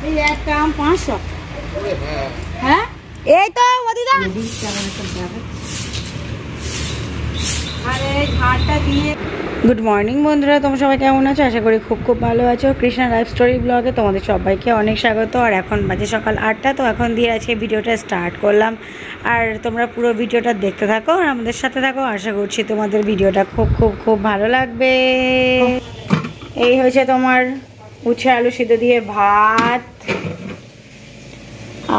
এই একটা আম 500। হ্যাঁ এই তো দিদা, আরে ঝাড়টা দিয়ে। গুড মর্নিং বন্ধুরা, তোমরা সবাই কেমন আছো? আশা করি খুব খুব ভালো আছো। কৃষ্ণা লাইফ স্টোরি ব্লগে তোমাদের সবাইকে অনেক স্বাগত। আর এখন বাজে সকাল 8টা। তো এখন দিয়ে আজকে ভিডিওটা স্টার্ট করলাম। আর তোমরা পুরো ভিডিওটা দেখতে থাকো আর আমাদের সাথে থাকো। আশা করছি তোমাদের ভিডিওটা খুব খুব খুব ভালো লাগবে। এই হয়েছে তোমার উচ্ছে আলু সিদ্ধ দিয়ে ভাত,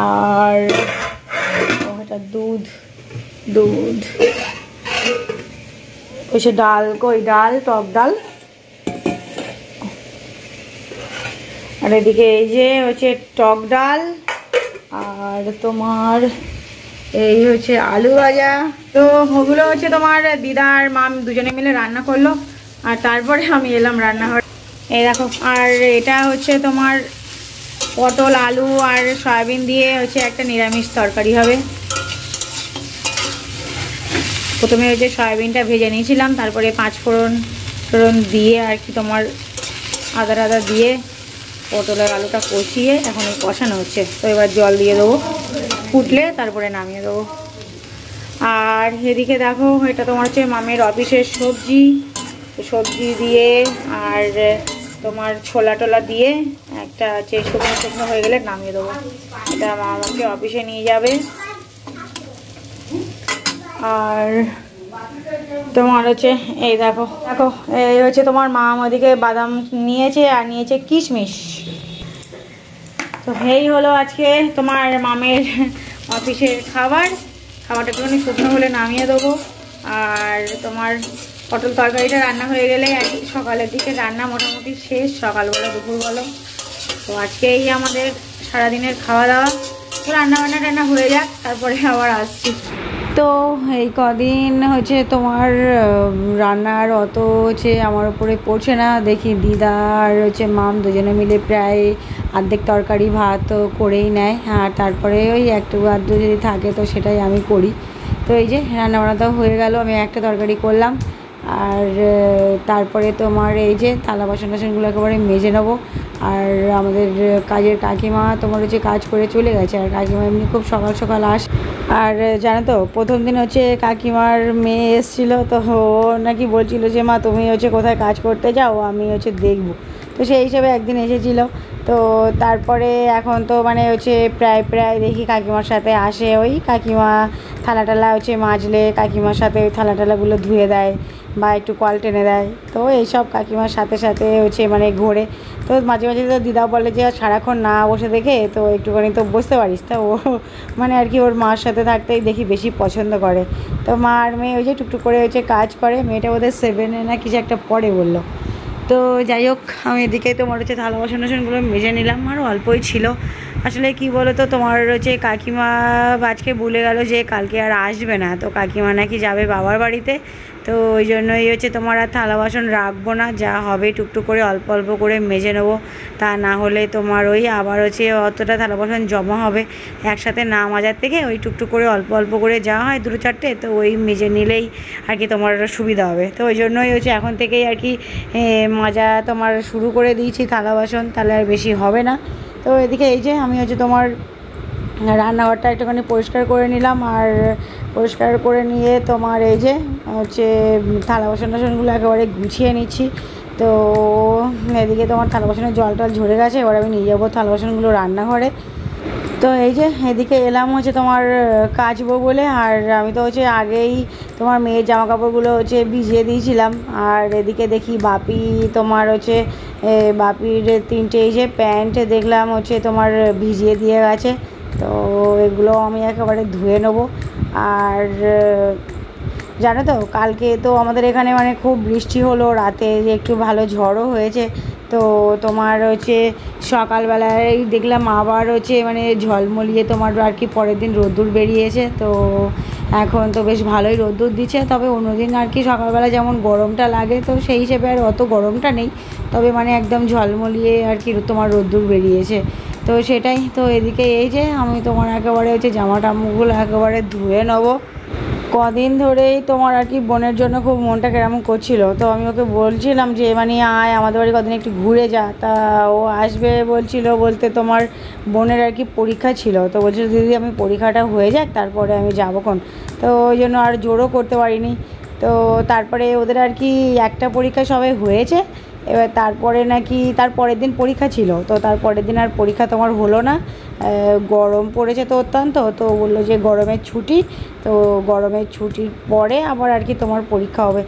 আর ওটা দুধ হচ্ছে ডাল, কই ডাল, টক ডাল। আর এদিকে এই যে হচ্ছে টক ডাল, আর তোমার এই হচ্ছে আলু ভাজা। তো ওগুলো হচ্ছে তোমার দিদা আর মা দুজনে মিলে রান্না করলো, আর তারপরে আমি এলাম রান্নাঘরে। এই দেখো, আর এটা হচ্ছে তোমার পটল আলু আর সয়াবিন দিয়ে হচ্ছে একটা নিরামিষ তরকারি হবে। প্রথমে হচ্ছে সয়াবিনটা ভেজে নিয়েছিলাম, তারপরে 5 ফোড়ন দিয়ে আর কি তোমার আদা দিয়ে পটলের আলুটা কষিয়ে এখন এই কষানো হচ্ছে। তো এবার জল দিয়ে দেবো, ফুটলে তারপরে নামিয়ে দেবো। আর এদিকে দেখো, এটা তোমার হচ্ছে মামের অফিসের সবজি দিয়ে আর তোমার ছোলা টোলা দিয়ে একটা হচ্ছে শুকনো হয়ে গেলে নামিয়ে দেবো। এটা মা আমাকে অফিসে নিয়ে যাবে। আর তোমার হচ্ছে এই দেখো এই হচ্ছে তোমার মা আমাদেরকে বাদাম নিয়েছে আর নিয়েছে কিশমিশ। তো এই হলো আজকে তোমার মামের অফিসের খাবারটা একটুখানি শুকনো হলে নামিয়ে দেবো। আর তোমার পটল তরকারিটা রান্না হয়ে গেলে সকালের দিকে রান্না মোটামুটি শেষ, সকালবেলা দুপুরবেলা। তো আজকে এই আমাদের সারাদিনের খাওয়া দাওয়া। তো রান্না হয়ে যাক, তারপরে আবার আসছি। তো এই কদিন হচ্ছে তোমার রান্নার অত হচ্ছে আমার উপরে পড়ছে না। দেখি দিদা আর হচ্ছে মাম দুজনে মিলে প্রায় অর্ধেক তরকারি ভাত করেই নেয়, আর তারপরে ওই একটু আধটু যদি থাকে তো সেটাই আমি করি। তো এই যে রান্নাবান্না হয়ে গেল, আমি একটা তরকারি করলাম। আর তারপরে তোমার এই যে থালা বাসনগুলো একেবারে মেজে নেবো। আর আমাদের কাজের কাকিমা তোমার হচ্ছে কাজ করে চলে গেছে, আর কাকিমা এমনি খুব সকাল সকাল আসে। আর জানো তো, প্রথম দিন হচ্ছে কাকিমার মেয়ে এসেছিলো, তো ও নাকি বলছিল যে মা তুমি হচ্ছে কোথায় কাজ করতে যাও, আমি হচ্ছে দেখবো। তো সেই হিসেবে একদিন এসেছিলো। তো তারপরে এখন তো মানে হচ্ছে প্রায় দেখি কাকিমার সাথে আসে। ওই কাকিমা থালা হচ্ছে মাজলে কাকিমার সাথে ওই থালাগুলো ধুয়ে দেয় বা একটু কল টেনে দেয়। তো এইসব কাকিমার সাথে হচ্ছে মানে ঘোরে। তো মাঝে তো দিদাও বলে যে সারাক্ষণ না বসে দেখে তো একটুখানি তো বসতে পারিস। তা ও মানে আর কি ওর মার সাথে থাকতেই দেখি বেশি পছন্দ করে। তো মা আর মেয়ে ওই যে টুকটুক করে হচ্ছে কাজ করে। মেয়েটা বোধহয় 7-এ না কিছু একটা পড়ে বললো। তো যাই হোক, আমি এদিকে তোমার হচ্ছে থালা বাসনগুলো মেজে নিলাম, আরও অল্পই ছিল। আসলে কি বলো তো, তোমার হচ্ছে কাকিমা আজকে ভুলে গেল যে কালকে আর আসবে না। তো কাকিমা নাকি যাবে বাবার বাড়িতে। তো ওই জন্যই হচ্ছে তোমার আর থালা বাসন রাখবো না, যা হবে টুকটুক করে অল্প করে মেজে নেবো। তা না হলে তোমার ওই আবার হচ্ছে অতটা থালা বাসন জমা হবে একসাথে না মাজার থেকে। ওই টুকটুক করে অল্প করে যা হয় 2-4টে, তো ওই মেজে নিলেই আর কি তোমার সুবিধা হবে। তো ওই জন্যই হচ্ছে এখন থেকেই আর কি মাজা তোমার শুরু করে দিয়েছি থালা বাসন, তাহলে আর বেশি হবে না। তো এদিকে এই যে আমি হচ্ছে তোমার রান্নাঘরটা একটুখানি পরিষ্কার করে নিলাম। আর পরিষ্কার করে নিয়ে তোমার এই যে হচ্ছে থালা বাসনগুলো একেবারে গুছিয়ে নিচ্ছি। তো এদিকে তোমার থালা বাসনের জল ঝরে গেছে, এবার আমি নিয়ে যাবো থালা বাসনগুলো রান্নাঘরে। তো এই যে এদিকে এলাম হচ্ছে তোমার কাচবো বলে। আর আমি তো হচ্ছে আগেই তোমার মেয়ের জামা কাপড়গুলো হচ্ছে ভিজিয়ে দিয়েছিলাম। আর এদিকে দেখি বাপি তোমার হচ্ছে বাপির 3টে এই যে প্যান্ট দেখলাম হচ্ছে তোমার ভিজিয়ে দিয়ে গেছে। তো এগুলো আমি একেবারে ধুয়ে নেবো। আর জানো তো, কালকে তো আমাদের এখানে মানে খুব বৃষ্টি হলো, রাতে একটু ভালো ঝড়ও হয়েছে। তো তোমার হচ্ছে সকালবেলায় দেখলাম আবার হচ্ছে মানে ঝলমলিয়ে তোমার আর কি পরের দিন রোদ্দুর বেরিয়েছে। তো এখন তো বেশ ভালোই রোদ্দুর দিচ্ছে। তবে অন্যদিন আর কি সকালবেলা যেমন গরমটা লাগে, তো সেই হিসেবে আর অত গরমটা নেই। তবে মানে একদম ঝলমলিয়ে আর কি তোমার রোদ্দুর বেরিয়েছে। তো সেটাই। তো এদিকে এই যে আমি তোমার একেবারে হচ্ছে জামা টামাগুলো একেবারে ধুয়ে নেবো। কদিন ধরেই তোমার আর কি বোনের জন্য খুব মনটা কেমন করছিল, তো আমি ওকে বলছিলাম যে মানে আয় আমাদের বাড়ি কদিন একটু ঘুরে যা। তা ও আসবে বলছিল, বলতে তোমার বোনের আর কি পরীক্ষা ছিল, তো বলছিল দিদি আমি পরীক্ষাটা হয়ে যাক তারপরে আমি যাবো কোন। তো ওই জন্য আর জোরও করতে পারিনি। তো তারপরে ওদের আর কি একটা পরীক্ষা সবাই হয়েছে, এবার তারপরে নাকি তার পরের দিন পরীক্ষা ছিল, তো তার পরের দিন আর পরীক্ষা তোমার হলো না। গরম পড়েছে তো অত্যন্ত, তো বললো যে গরমের ছুটি, তো গরমের ছুটির পরে আবার আর কি তোমার পরীক্ষা হবে।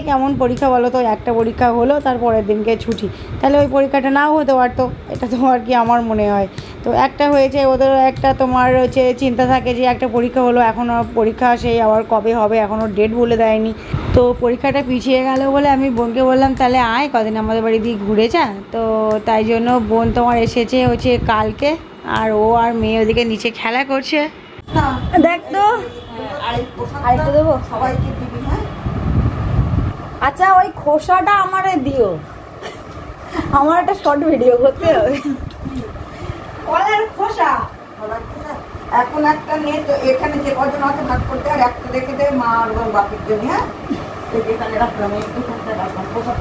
কেমন পরীক্ষা বলো তো, একটা পরীক্ষা হলো তার পরের দিনকে ছুটি, তাহলে ওই পরীক্ষাটা নাও হতে পারতো, এটা তো আর কি আমার মনে হয়। তো একটা হয়েছে, ওদেরও একটা তোমার হচ্ছে চিন্তা থাকে যে একটা পরীক্ষা হলো, এখনও পরীক্ষা সেই আবার কবে হবে এখনও ডেট বলে দেয়নি। তো পরীক্ষাটা পিছিয়ে গেল বলে আমি বোনকে বললাম তাহলে আয় কদিন আমাদের বাড়ি দিয়ে ঘুরে যা। তো তাই জন্য বোন তোমার এসেছে হচ্ছে কালকে, আর ও আর মেয়ে ওদিকে নিচে খেলা করছে। দেখ তো আরেকটা দেবো সবাইকে দিবি। হ্যাঁ আচ্ছা ওই খোসাটা আমারে দিও, আমার একটা শর্ট ভিডিও করতে হবে। কলার খোসা এখন একটা নিয়ে তো এখানে যে কজন আছে ভাগ করতে, আর একটা রেখে দেয় মা আর ওর বাপের জন্য। হ্যাঁ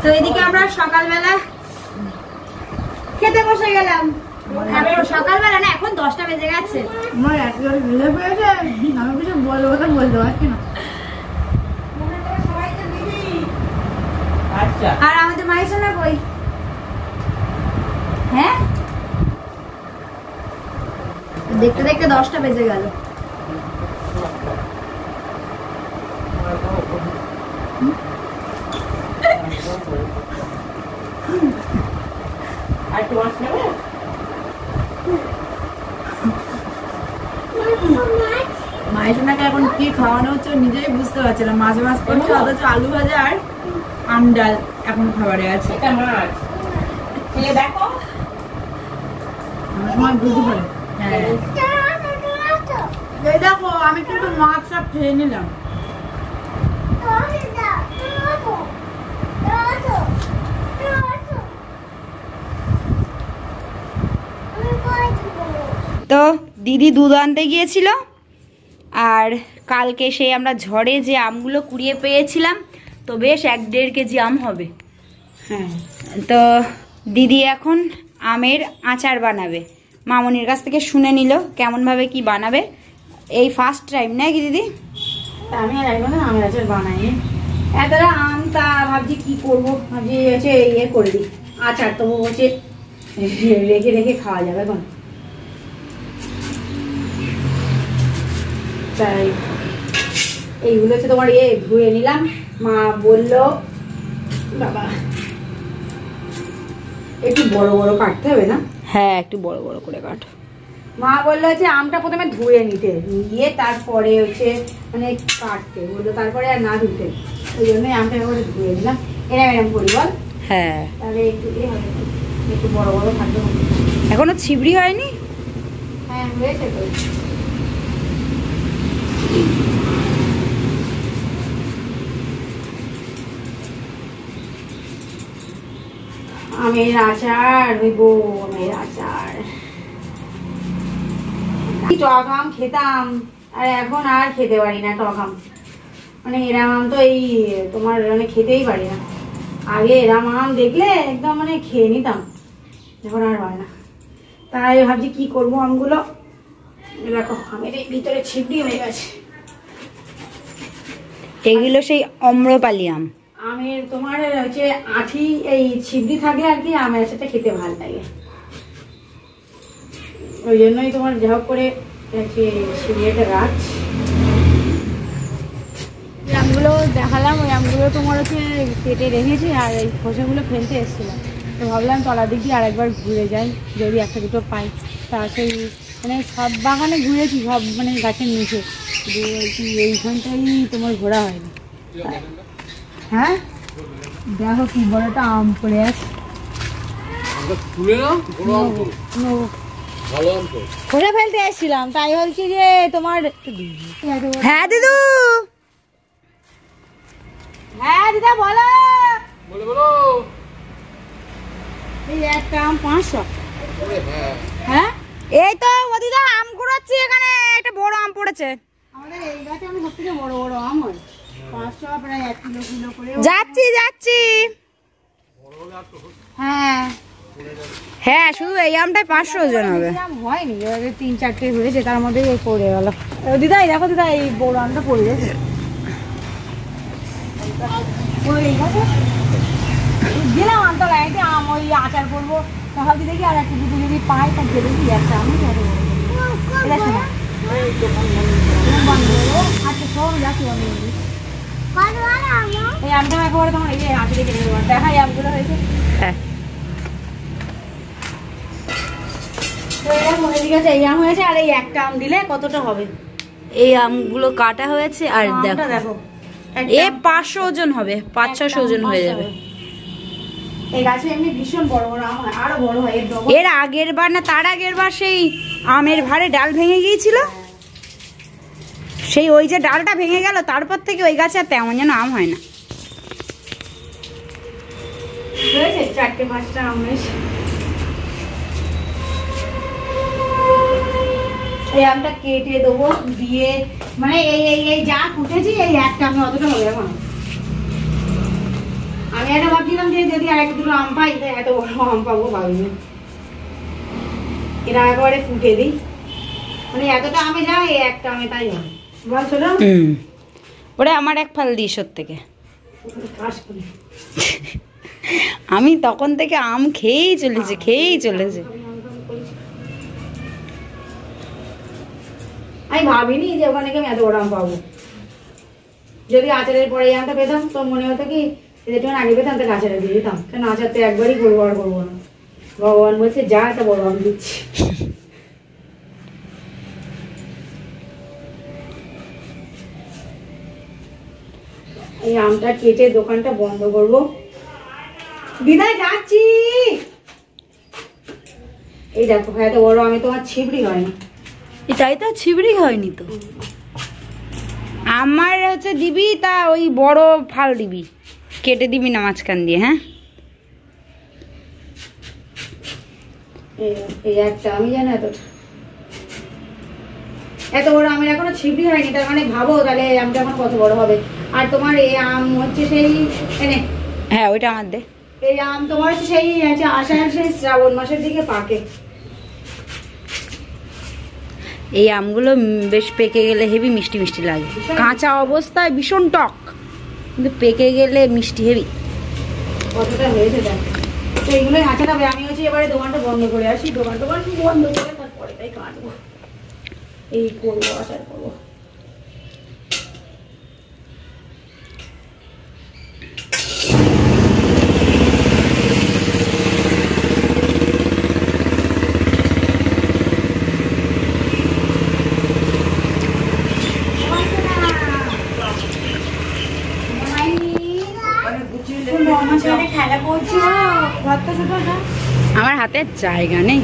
তো এদিকে আমরা সকালবেলা খেতে বসে গেলাম। সকালবেলা না, এখন 10টা বেজে গেছে। আমার একেবারে ভিড়ে পেয়েছে, আমি কিছু বলবো তো বলতে পারছি না। আর আমাদের মায়ের সঙ্গে কই? হ্যাঁ দেখতে দেখতে 10টা বেজে গেল। মায়ের সোনাকে এখন কি খাওয়ানো হচ্ছে নিজেই বুঝতে পারছে না। মাঝে মাছ করছে, অথচ আলু ভাজা আর আম ডাল এখন খাবারে আছে। দেখো সময় বুঝতে পারে। হ্যাঁ দেখো আমি কিন্তু মাছ সব খেয়ে নিলাম। তো দিদি দুধ আনতে গিয়েছিল, আর কালকে সেই আমরা ঝড়ে যে আমগুলো কুড়িয়ে পেয়েছিলাম, তো বেশ 1-1.5 কেজি আম হবে। হ্যাঁ তো দিদি এখন আমের আচার বানাবে, মামনির কাছ থেকে শুনে নিল কেমনভাবে কি বানাবে। এই ফার্স্ট টাইম নাকি দিদি? আমি আর একবার আমের আচার বানাই এতটা আম, তা ভাবছি কি করবো, ভাবছি হচ্ছে ইয়ে করে দিই আচার, তবু হচ্ছে রেখে রেখে খাওয়া যাবে এখন। তাই এইগুলো হচ্ছে তোমার ধুয়ে নিলাম। মা বললো বাবা একটু বড় বড় কাটতে হবে না? হ্যাঁ একটু বড় বড় করে কাট। মা বললো যে আমটা প্রথমে ধুয়ে নিতে, নিয়ে তারপরে হচ্ছে মানে কাটতে বললো, তারপরে আর না ধুতে, ওই জন্যই আমটা করে ধুয়ে দিলাম। এরম করি বল? হ্যাঁ তাহলে একটু একটু বড় বড় কাটতে হবে। এখনো ছিবড়ি হয়নি? হ্যাঁ হয়েছে তো। আমের আচার হইব, আমের আচার। টক আম খেতাম, আর এখন আর খেতে পারি না টক আম। মানে এরাম আম তো এই তোমার মানে খেতেই পারি না। আগে এরাম আম দেখলে একদম মানে খেয়ে নিতাম, এখন আর হয় না। তাই ভাবছি কি করবো আমগুলো। দেখো আমের ভিতরে ছিপড়ি হয়ে গেছে। এগুলো সেই অম্রপালি আম। আমের তোমার হচ্ছে আঠি এই ছিবড়ি থাকলে আর কি আমের আচারটা খেতে ভালো লাগে, ওই জন্যই তোমার যা হোক করে ছিবড়িটা রাখছি। আমগুলো দেখালাম, ওই আমগুলো তোমার হচ্ছে কেটে রেখেছি, আর এই খোসাগুলো ফেলতে এসেছিলাম, তো ভাবলাম তলার দিক দিয়ে আরেকবার ঘুরে যাই, যদি একটা দুটো পাই। তা সেই মানে সব বাগানে ঘুরেছি, সব মানে গাছের নিচে, এইখানটাই তোমার ঘোরা হয়নি। হ্যাঁ দেখো কি বড়টা আম পড়ে আছে, খোসা ফেলতে এসেছিলাম, তাই বলছি যে তোমার। হ্যাঁ দিদু, হ্যাঁ দিদা বলো। এই একটা আম 500। হ্যাঁ এই তো ও দিদা আম কুড়াচ্ছি, এখানে একটা বড় আম পড়েছে। যাচ্ছি যাচ্ছি। হ্যাঁ হ্যাঁ, শুধু এই আমটাই 500 ওজন হবে। হয়নি, 3-4টে হয়েছে, তার মধ্যে পড়ে গেল। দিদাই দেখো, দিদা এই বড় আমটা পড়ে গেছে। গেলাম আমটা লাইতে, আম ওই আচার করবো, ভাবছি দেখি আর একটু দুটো যদি পাই তা গেলে কি একটা আমি আচ্ছা সব যাচ্ছি। এই আমটা একেবারে তোমার এই যে হাতে দেখে নেবো, দেখাই আমগুলো হয়েছে। হ্যাঁ ঠিক আছে, এই আম হয়েছে, আর এই একটা আম দিলে কতটা হবে? এই আমগুলো কাটা হয়েছে, আর দেখো এ 500 ওজন হবে, 500-600 ওজন হয়ে যাবে। এই গাছে এমনি ভীষণ বড় বড় আম হয়, আরো বড় হয়। এর আগের বার না তার আগের বার সেই আমের ভারে ডাল ভেঙে গিয়েছিল, সেই ওই যে ডালটা ভেঙে গেল, তারপর থেকে ওই গাছে আর তেমন যেন আম হয় না। হয়েছে 4-5টা আম হয়েছে। এই আমটা কেটে দেবো, দিয়ে মানে এই যা কুটেছি এই একটা আমি অতটা হবে এখন। আমি একটা ভাবছিলাম যে যদি আর একটু দুটো আম পাই, এত বড় আম পাবো ভাবিনি। এরা একেবারে কুটে দিই, মানে এতটা আমে যায়, এই একটা আমে তাই হয়। বল ছোট, ওরে আমার এক ফাল দিস ওর থেকে। আমি তখন থেকে আম খেয়েই চলেছে। আমি ভাবিনি যে ওখানে আমি এত বড় আম পাবো। যদি আচারের পরে এই আমটা পেতাম তো মনে হতো কি যেটুকু আগে পেতাম তো আচারে দিয়ে দিতাম, কেন আচার তো একবারই করবো, আর করবো না। ভগবান বলছে যা একটা বড় আম দিচ্ছি। এই আমটা কেটে দোকানটা বন্ধ করবো। দিদা যাচ্ছি। এই দেখো এত বড় আমি তোমার ছিবড়ি হয়নি। এটাই তো ছিবড়ি হয়নি তো, আমার হচ্ছে দিবি তা ওই বড় ফাল দিবি, কেটে দিবি না মাঝখান দিয়ে। হ্যাঁ এই একটা আমি জানি এত বড় আমের এখনো ছিবড়ি হয়নি, তার মানে ভাবো তাহলে আমটা এখন কত বড় হবে। আর তোমার এই আম হচ্ছে সেই এনে, হ্যাঁ ওইটা আমার দে। এই আম তোমার হচ্ছে সেই আষাঢ় সেই শ্রাবণ মাসের দিকে পাকে। এই আমগুলো বেশ পেকে গেলে হেভি মিষ্টি মিষ্টি লাগে, কাঁচা অবস্থায় ভীষণ টক, কিন্তু পেকে গেলে মিষ্টি হেভি। কতটা হয়েছে দেখ, তো এইগুলোই আচার হবে। আমি হচ্ছে এবারে দোকানটা বন্ধ করে আসি, দোকান বন্ধ করে তারপরে তাই কাটবো, এই করবো আচার করবো। আমার হাতে জায়গা নেই।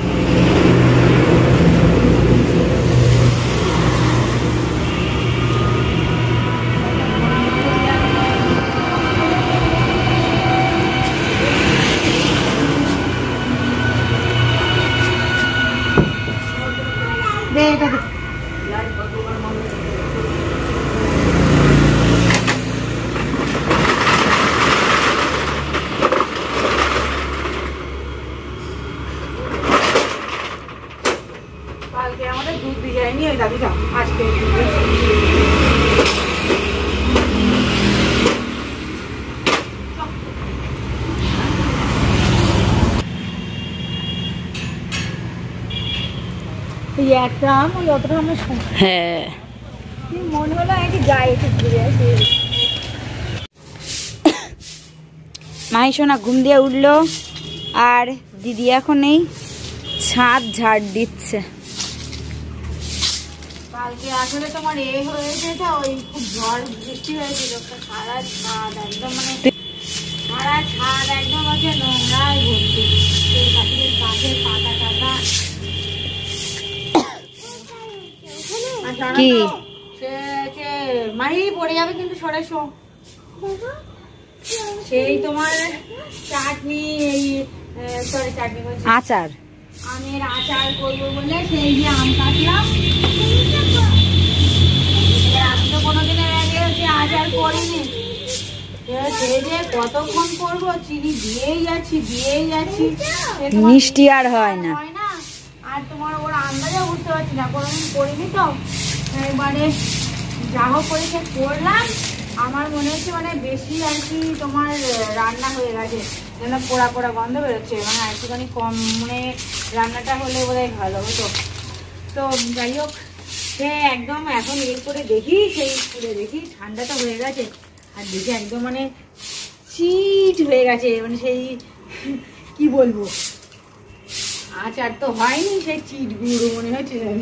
কালকে আমাদের দুধ দিয়ে যায়নি ওই দাদুটা, আজকে এই একটা আম ওই অতটা আমরা। হ্যাঁ মনে হলো একটু যাই, একটু ঘুরে আসি। মাই সোনা ঘুম দিয়ে উঠলো, আর দিদি এখন এই ছাদ ঝাড় দিচ্ছে। কালকে আসলে তোমার হয়েছে তো, ওই খুব ঝড় বৃষ্টি হয়েছিল, সারা ছাদ একদম মানে সারা ছাদ একদম আছে নোংরায় ভর্তি, গাছের পাতা টাতা। কি মাহি পড়ে যাবে কিন্তু সরে শো। সেই তোমার চাটনি, এই সরি চাটনি বলছি, আচার, আমের আচার করবো বলে সেই যে আম কাটলাম, এই যে কতক্ষণ করবো, চিনি দিয়েই যাচ্ছি মিষ্টি আর হয় না। আর তোমার ওর আন্দাজে বুঝতে পারছি না, কোনোদিন করিনি তো, এবারে যা হোক করে করলাম। আমার মনে হচ্ছে মানে বেশি আর কি তোমার রান্না হয়ে গেছে, যেন পোড়া পোড়া গন্ধ বেরোচ্ছে, মানে একটুখানি কম মানে রান্নাটা হলে বোধহয় ভালো হতো। তো যাই হোক, একদম এখন করে দেখি, সেই খুলে দেখি ঠান্ডাটা হয়ে গেছে, আর দেখি একদম মানে চিট হয়ে গেছে, মানে সেই কি বলবো, আচার তো হয়নি, সেই চিট গুঁড়ো মনে হচ্ছে যেন।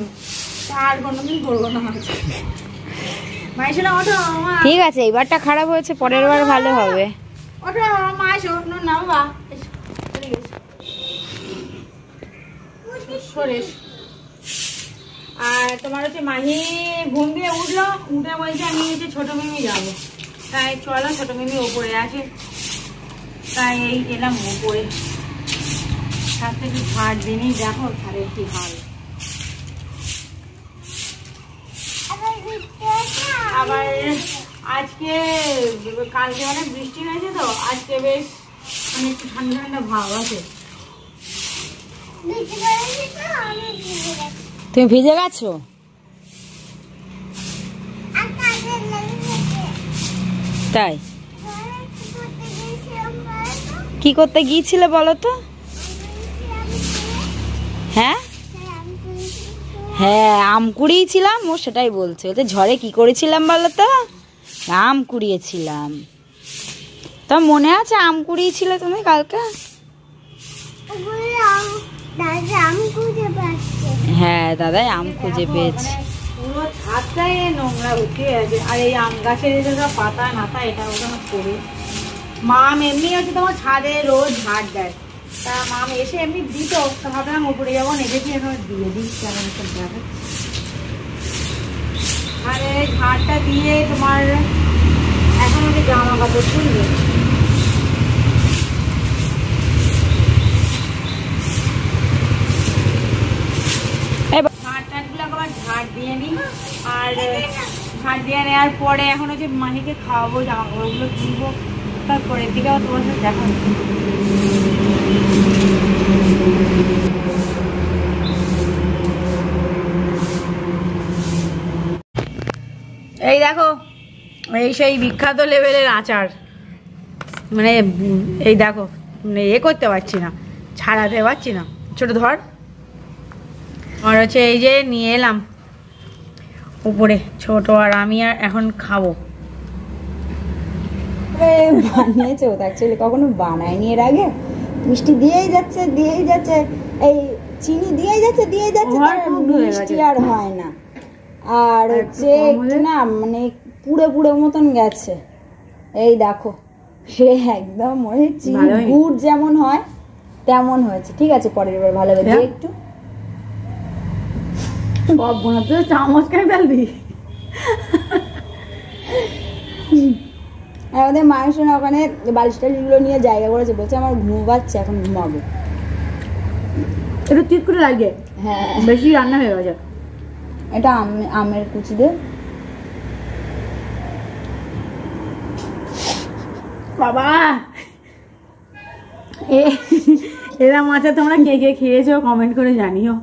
আর কোনোদিন করবো না আচার। মাইশোনা ওঠো, ঠিক আছে, এবারটা খারাপ হয়েছে, পরের বার ভালো হবে। ওঠো মাইশো, না বাবা সরেশ। আর তোমার হচ্ছে মাহি ঘুম দিয়ে উঠলো, উঠে বলছে আমি হচ্ছে ছোট মিমি যাবো, তাই চলো ছোট মিমি ওপরে আছে, তাই এই এলাম ওপরে। তার থেকে ঝাড় দিনই দেখো ঝাড়ের কি হাল। আবার আজকে কালকে অনেক বৃষ্টি হয়েছে তো, আজকে বেশ মানে একটু ঠান্ডা ঠান্ডা ভাব আছে। তুমি ভিজে গেছো? তাই কি করতে গিয়েছিলে বলো তো? হ্যাঁ হ্যাঁ, আম কুড়িয়েছিলাম, ও সেটাই বলছে। ওতে ঝড়ে কি করেছিলাম বলো তো? আম কুড়িয়েছিলাম। তোমার মনে আছে আম কুড়িয়েছিলে তুমি কালকে? হ্যাঁ, দাদাই আম খুঁজে পেয়েছে। পুরো ছাদটাই নোংরা উঠে আছে, আর এই আম গাছের সব পাতা নাতা এটা ওখানে পড়ে। মাম এমনি হচ্ছে তোমার ছাদে রোজ ঝাড় দেয়, তা মাম এসে এমনি দিত, ভাবলাম উপরে যাবো, নেগেছি এখন দিয়ে দিই কেমন সব দেখা। আর এই ঝাড়টা দিয়ে তোমার এখন হচ্ছে জামা কাপড় তুলবে। ঝাড় দিয়ে নিই, আর ঝাড় দিয়ে নেওয়ার পরে এখন হচ্ছে মাহিকে খাওয়াবো, জামা কাপড়গুলো তুলবো, তারপরের দিকেও তোমার সাথে দেখা হচ্ছে। এই দেখো, এই সেই বিখ্যাত লেভেলের আচার, মানে এই দেখো, মানে করতে পারছি না, ছাড়াতে পারছি না। ছোট ধর, আর হচ্ছে এই যে নিয়ে এলাম উপরে ছোট, আর আমি আর এখন খাবো। বানিয়েছে, ও তো অ্যাকচুয়ালি কখনো বানায়নি এর আগে। মিষ্টি দিয়েই যাচ্ছে, এই চিনি দিয়েই যাচ্ছে, মিষ্টি আর হয় না। আর হচ্ছে একটু না মানে পুড়ে পুড়ে মতন গেছে। এই দেখো, সে একদম মনে হচ্ছে গুড় যেমন হয় তেমন হয়েছে। ঠিক আছে, পরের বার ভালো হবে। একটু সব বোনাতে চামচ খাই ফেলবি। আমাদের মায়ের সঙ্গে ওখানে বালিশ টালিশগুলো নিয়ে জায়গা করেছে, বলছে আমার ঘুম পাচ্ছে, এখন ঘুমাবো। একটু ঠিক করে লাগে, হ্যাঁ বেশি রান্না হয়ে গেছে। এটা আমের কুচি দে বাবা। এরা মাছা তোমরা কে কে খেয়েছো কমেন্ট করে জানিও।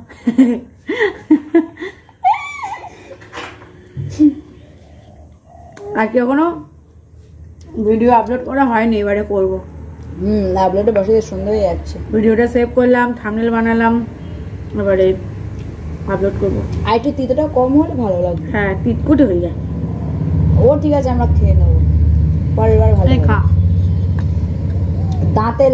আজকে কোনো ভিডিও আপলোড করা হয়নি, এবারে করবো। আপলোডে বসে সুন্দর হয়ে যাচ্ছে। ভিডিওটা সেভ করলাম, থাম্বনেল বানালাম, এবারে আপলোড করবো। আর একটু তিতটা কম হলে ভালো লাগবে। হ্যাঁ, তিতকুটে হয়ে যায়। ও ঠিক আছে, আমরা খেয়ে নেবো, পরের বার ভালো। খা, দাঁতের